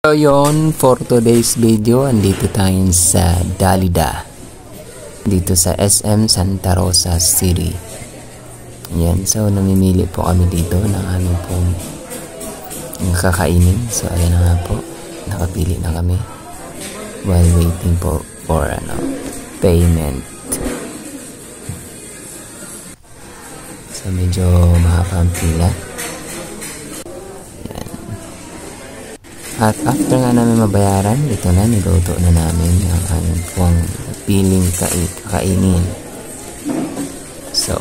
So yun, for today's video, andito tayo sa Dalida, dito sa SM Santa Rosa City. Yan, so namimili po kami dito ng aming pong kakainin. So ayan na nga po, nakapili na kami while waiting for payment. So medyo mahaba ang pila. At after nga namin mabayaran, ito na, niluto na namin ang aming pong piling kakainin. So,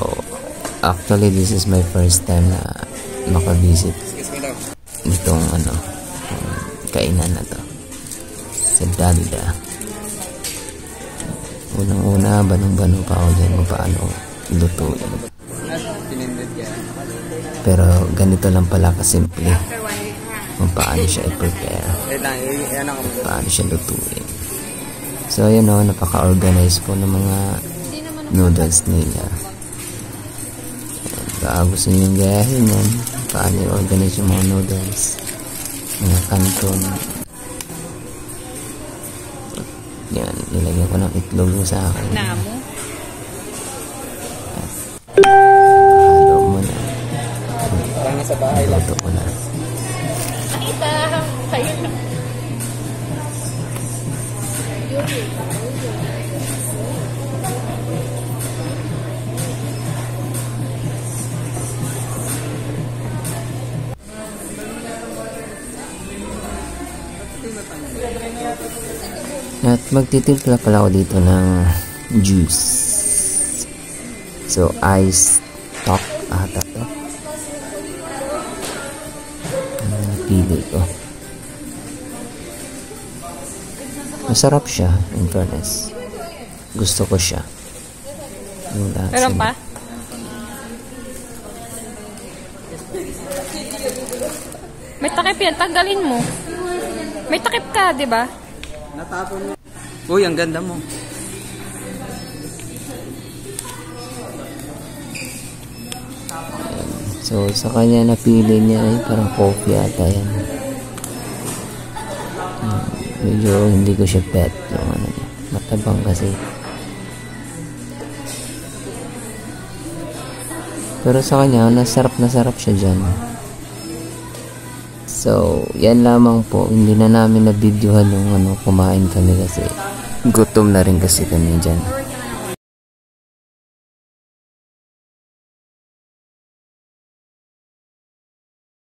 actually, this is my first time na makavisit itong kainan na to sa Dalida. Unang-una, banong-bano pa ako dyan kung paano lutuin. Pero ganito lang pala kasimple kung paano siya i-prepare, paano siya lutuin. So ayan o, napaka-organize po ng mga noodles nila. Baka gusto nyo gayahin yan, paano i-organize yung mga noodles, mga kanton. Yan, nilagyan ko ng itlog sa akin. Halo mo na. Parang nasa bahay lang. Luto ko na. At magtitimpla pala ako dito ng juice. So ice top ata to. Pili ko. Masarap siya, in fairness. Gusto ko siya. Meron pa? May takip yan, tanggalin mo. May takip ka, di ba? Natapon mo. Uy, ang ganda mo. So, sa kanya napili niya ay parang coffee ata yan. Medyo hindi ko siya pet. Yung niya. Matabang kasi. Pero sa kanya, nasarap siya dyan. So, yan lamang po. Hindi na namin na-videohan yung kumain kami kasi gutom na rin kasi kami dyan.